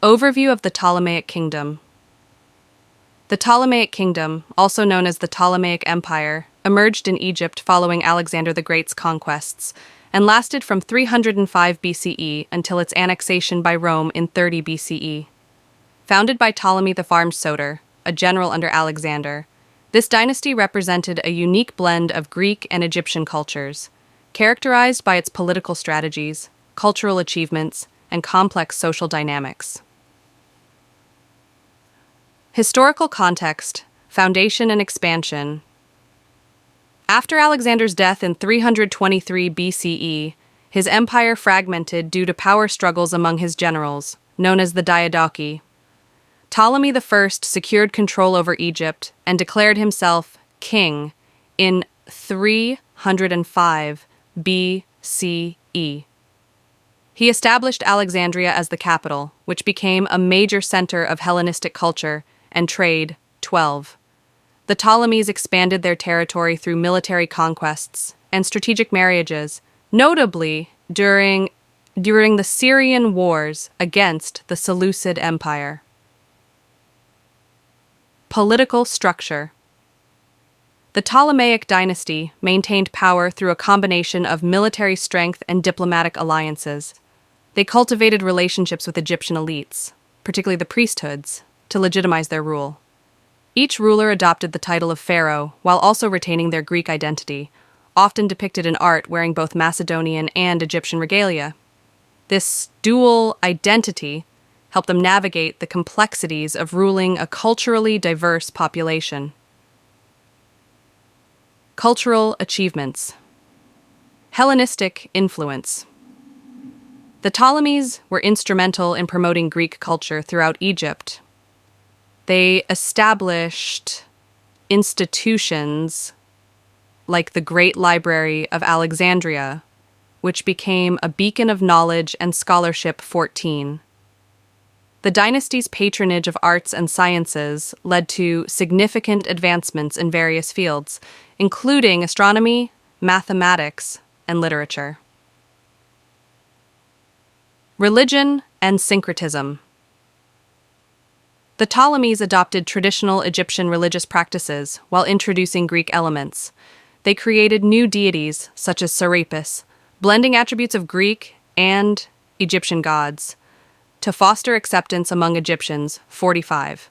Overview of the Ptolemaic Kingdom. The Ptolemaic Kingdom, also known as the Ptolemaic Empire, emerged in Egypt following Alexander the Great's conquests, and lasted from 305 BCE until its annexation by Rome in 30 BCE. Founded by Ptolemy the Farm Soter, a general under Alexander, this dynasty represented a unique blend of Greek and Egyptian cultures, characterized by its political strategies, cultural achievements, and complex social dynamics. Historical context, foundation and expansion. After Alexander's death in 323 BCE, his empire fragmented due to power struggles among his generals, known as the Diadochi. Ptolemy I secured control over Egypt and declared himself king in 305 BCE. He established Alexandria as the capital, which became a major center of Hellenistic culture and trade. 12. The Ptolemies expanded their territory through military conquests and strategic marriages, notably during the Syrian wars against the Seleucid Empire. Political structure. The Ptolemaic dynasty maintained power through a combination of military strength and diplomatic alliances. They cultivated relationships with Egyptian elites, particularly the priesthoods, to legitimize their rule. Each ruler adopted the title of Pharaoh while also retaining their Greek identity, often depicted in art wearing both Macedonian and Egyptian regalia. This dual identity helped them navigate the complexities of ruling a culturally diverse population. Cultural achievements. Hellenistic influence. The Ptolemies were instrumental in promoting Greek culture throughout Egypt. They established institutions like the Great Library of Alexandria, which became a beacon of knowledge and scholarship. 14. The dynasty's patronage of arts and sciences led to significant advancements in various fields, including astronomy, mathematics, and literature. Religion and syncretism. The Ptolemies adopted traditional Egyptian religious practices while introducing Greek elements. They created new deities, such as Serapis, blending attributes of Greek and Egyptian gods, to foster acceptance among Egyptians. 45.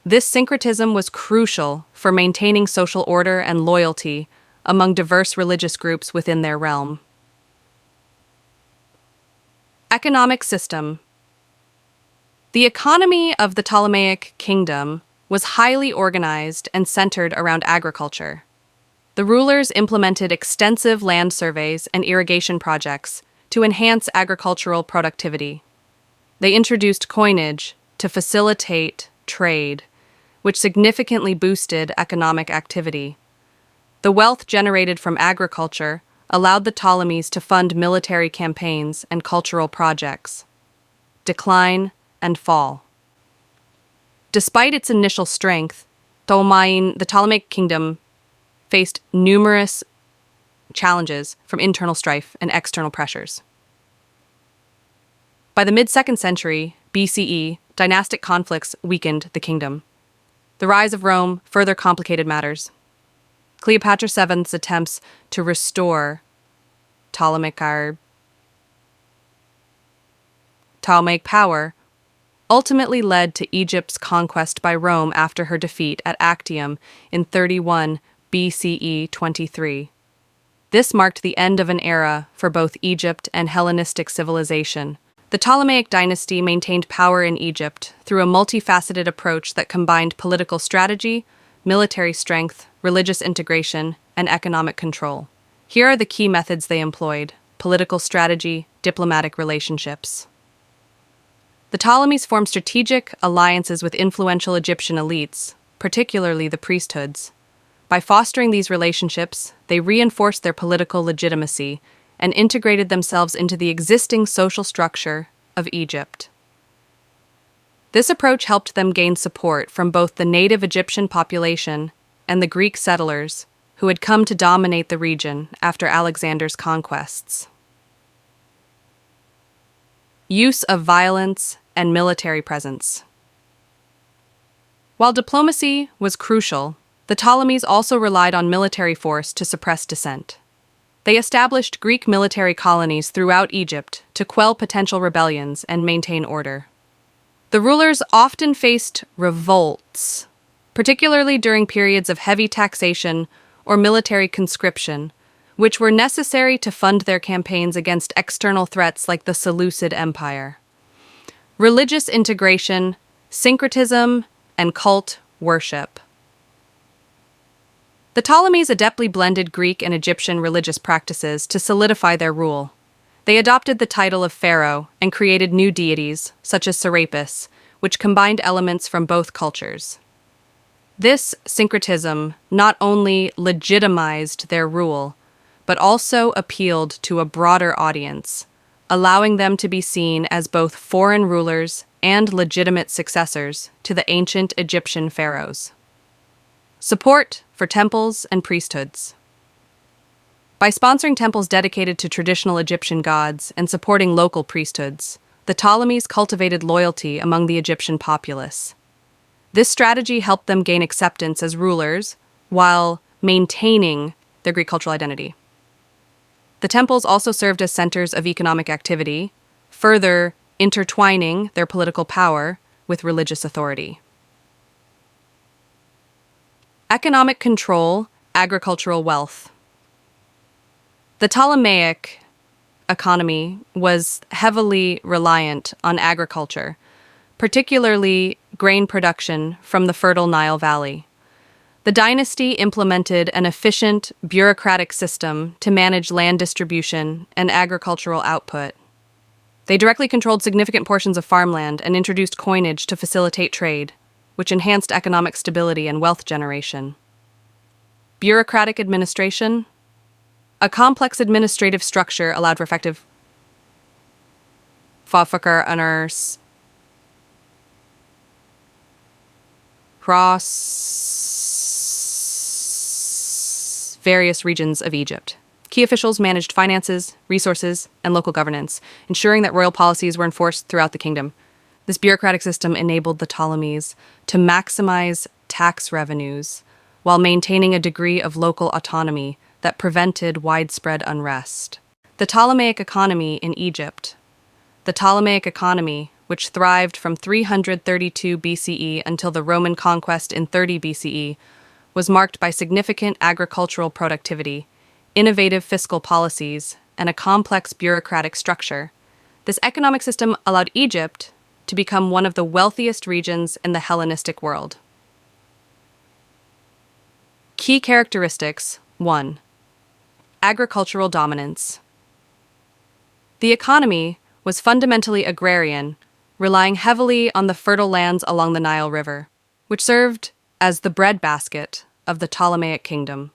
This syncretism was crucial for maintaining social order and loyalty among diverse religious groups within their realm. Economic system. The economy of the Ptolemaic Kingdom was highly organized and centered around agriculture. The rulers implemented extensive land surveys and irrigation projects to enhance agricultural productivity. They introduced coinage to facilitate trade, which significantly boosted economic activity. The wealth generated from agriculture allowed the Ptolemies to fund military campaigns and cultural projects. Decline and fall. Despite its initial strength, the Ptolemaic Kingdom faced numerous challenges from internal strife and external pressures. By the mid-2nd century BCE, dynastic conflicts weakened the kingdom. The rise of Rome further complicated matters. Cleopatra VII's attempts to restore Ptolemaic power ultimately led to Egypt's conquest by Rome after her defeat at Actium in 31 BCE 23. This marked the end of an era for both Egypt and Hellenistic civilization. The Ptolemaic dynasty maintained power in Egypt through a multifaceted approach that combined political strategy, military strength, religious integration, and economic control. Here are the key methods they employed: political strategy, diplomatic relationships. The Ptolemies formed strategic alliances with influential Egyptian elites, particularly the priesthoods. By fostering these relationships, they reinforced their political legitimacy and integrated themselves into the existing social structure of Egypt. This approach helped them gain support from both the native Egyptian population and the Greek settlers who had come to dominate the region after Alexander's conquests. Use of violence and military presence. While diplomacy was crucial, the Ptolemies also relied on military force to suppress dissent. They established Greek military colonies throughout Egypt to quell potential rebellions and maintain order. The rulers often faced revolts, particularly during periods of heavy taxation or military conscription, which were necessary to fund their campaigns against external threats like the Seleucid Empire. Religious integration, syncretism, and cult worship. The Ptolemies adeptly blended Greek and Egyptian religious practices to solidify their rule. They adopted the title of Pharaoh and created new deities, such as Serapis, which combined elements from both cultures. This syncretism not only legitimized their rule, but also appealed to a broader audience, allowing them to be seen as both foreign rulers and legitimate successors to the ancient Egyptian pharaohs. Support for temples and priesthoods. By sponsoring temples dedicated to traditional Egyptian gods and supporting local priesthoods, the Ptolemies cultivated loyalty among the Egyptian populace. This strategy helped them gain acceptance as rulers while maintaining their Greek cultural identity. The temples also served as centers of economic activity, further intertwining their political power with religious authority. Economic control, agricultural wealth. The Ptolemaic economy was heavily reliant on agriculture, particularly grain production from the fertile Nile Valley. The dynasty implemented an efficient, bureaucratic system to manage land distribution and agricultural output. They directly controlled significant portions of farmland and introduced coinage to facilitate trade, which enhanced economic stability and wealth generation. Bureaucratic administration. A complex administrative structure allowed for effective across various regions of Egypt. Key officials managed finances, resources, and local governance, ensuring that royal policies were enforced throughout the kingdom. This bureaucratic system enabled the Ptolemies to maximize tax revenues while maintaining a degree of local autonomy that prevented widespread unrest. The Ptolemaic economy in Egypt. The Ptolemaic economy, which thrived from 332 BCE until the Roman conquest in 30 BCE, was marked by significant agricultural productivity, innovative fiscal policies, and a complex bureaucratic structure. This economic system allowed Egypt to become one of the wealthiest regions in the Hellenistic world. Key characteristics. 1. Agricultural dominance. The economy was fundamentally agrarian, relying heavily on the fertile lands along the Nile River, which served as the breadbasket of the Ptolemaic Kingdom.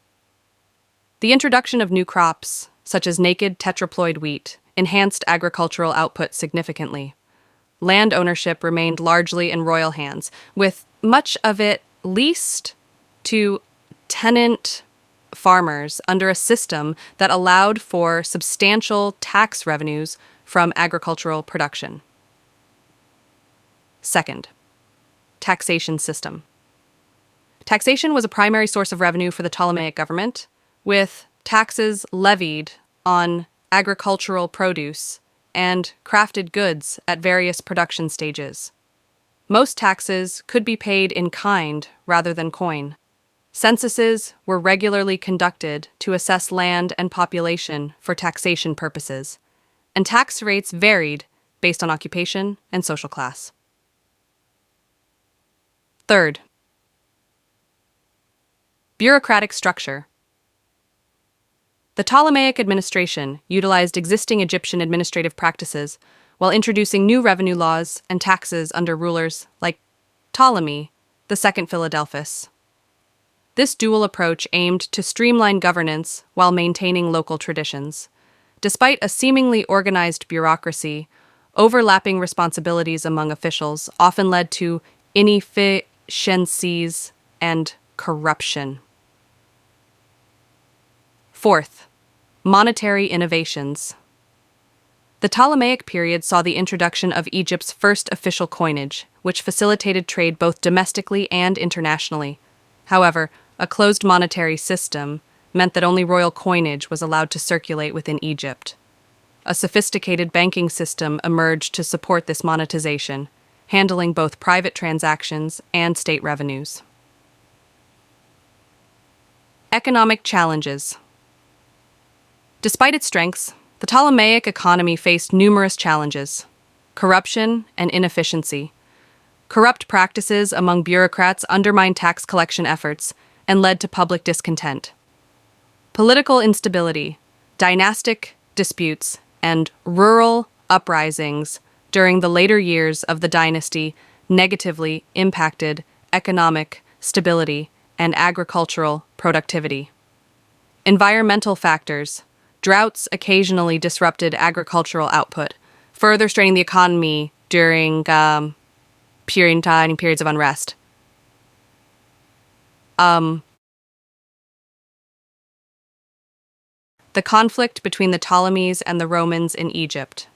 The introduction of new crops, such as naked tetraploid wheat, enhanced agricultural output significantly. Land ownership remained largely in royal hands, with much of it leased to tenant farmers under a system that allowed for substantial tax revenues from agricultural production. Second, taxation system. Taxation was a primary source of revenue for the Ptolemaic government, with taxes levied on agricultural produce and crafted goods at various production stages. Most taxes could be paid in kind rather than coin. Censuses were regularly conducted to assess land and population for taxation purposes, and tax rates varied based on occupation and social class. Third, bureaucratic structure. The Ptolemaic administration utilized existing Egyptian administrative practices while introducing new revenue laws and taxes under rulers like Ptolemy, the second Philadelphus. This dual approach aimed to streamline governance while maintaining local traditions. Despite a seemingly organized bureaucracy, overlapping responsibilities among officials often led to inefficiencies and corruption. Fourth, monetary innovations. The Ptolemaic period saw the introduction of Egypt's first official coinage, which facilitated trade both domestically and internationally. However, a closed monetary system meant that only royal coinage was allowed to circulate within Egypt. A sophisticated banking system emerged to support this monetization, handling both private transactions and state revenues. Economic challenges. Despite its strengths, the Ptolemaic economy faced numerous challenges: corruption and inefficiency. Corrupt practices among bureaucrats undermined tax collection efforts and led to public discontent. Political instability, dynastic disputes, and rural uprisings during the later years of the dynasty negatively impacted economic stability and agricultural productivity. Environmental factors. Droughts occasionally disrupted agricultural output, further straining the economy during periods of unrest. The conflict between the Ptolemies and the Romans in Egypt.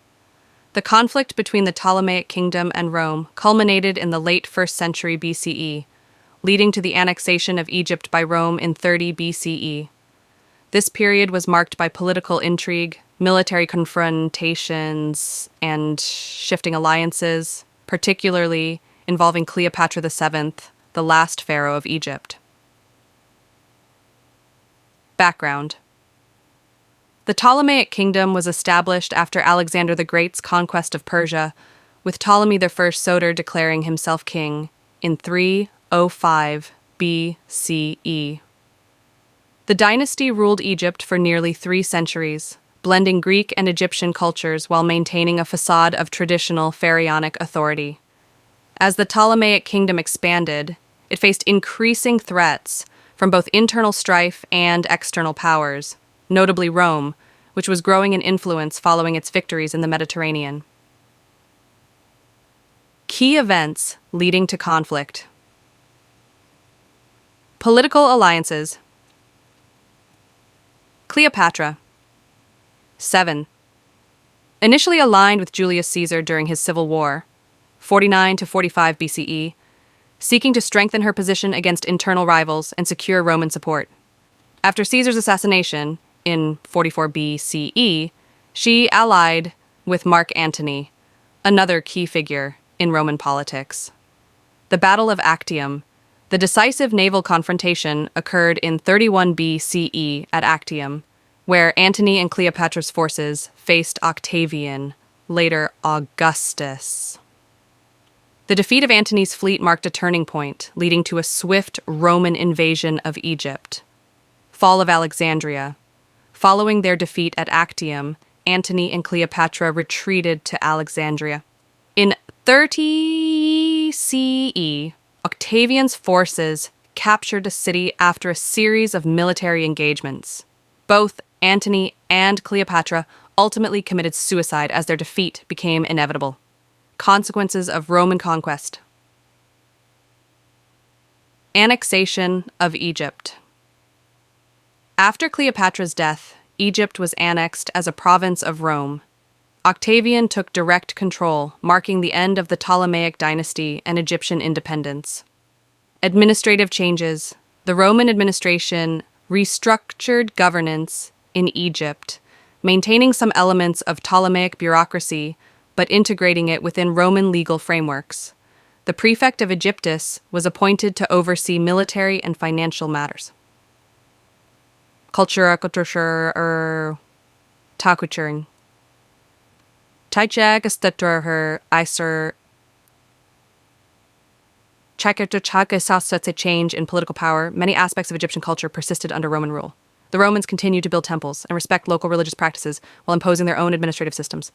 The conflict between the Ptolemaic Kingdom and Rome culminated in the late 1st century BCE, leading to the annexation of Egypt by Rome in 30 BCE. This period was marked by political intrigue, military confrontations, and shifting alliances, particularly involving Cleopatra VII, the last pharaoh of Egypt. Background. The Ptolemaic Kingdom was established after Alexander the Great's conquest of Persia, with Ptolemy I Soter declaring himself king in 305 BCE. The dynasty ruled Egypt for nearly 3 centuries, blending Greek and Egyptian cultures while maintaining a facade of traditional pharaonic authority. As the Ptolemaic Kingdom expanded, it faced increasing threats from both internal strife and external powers, notably Rome, which was growing in influence following its victories in the Mediterranean. Key events leading to conflict. Political alliances. Cleopatra VII. Initially aligned with Julius Caesar during his civil war, 49 to 45 BCE, seeking to strengthen her position against internal rivals and secure Roman support. After Caesar's assassination in 44 BCE, she allied with Mark Antony, another key figure in Roman politics. The Battle of Actium. The decisive naval confrontation occurred in 31 BCE at Actium, where Antony and Cleopatra's forces faced Octavian, later Augustus. The defeat of Antony's fleet marked a turning point, leading to a swift Roman invasion of Egypt. Fall of Alexandria. Following their defeat at Actium, Antony and Cleopatra retreated to Alexandria. In 30 CE, Octavian's forces captured a city after a series of military engagements. Both Antony and Cleopatra ultimately committed suicide as their defeat became inevitable. Consequences of Roman conquest. Annexation of Egypt. After Cleopatra's death, Egypt was annexed as a province of Rome. Octavian took direct control, marking the end of the Ptolemaic dynasty and Egyptian independence. Administrative changes. The Roman administration restructured governance in Egypt, maintaining some elements of Ptolemaic bureaucracy, but integrating it within Roman legal frameworks. The prefect of Egyptus was appointed to oversee military and financial matters. Takuturing. Such a change in political power, many aspects of Egyptian culture persisted under Roman rule. The Romans continued to build temples and respect local religious practices while imposing their own administrative systems.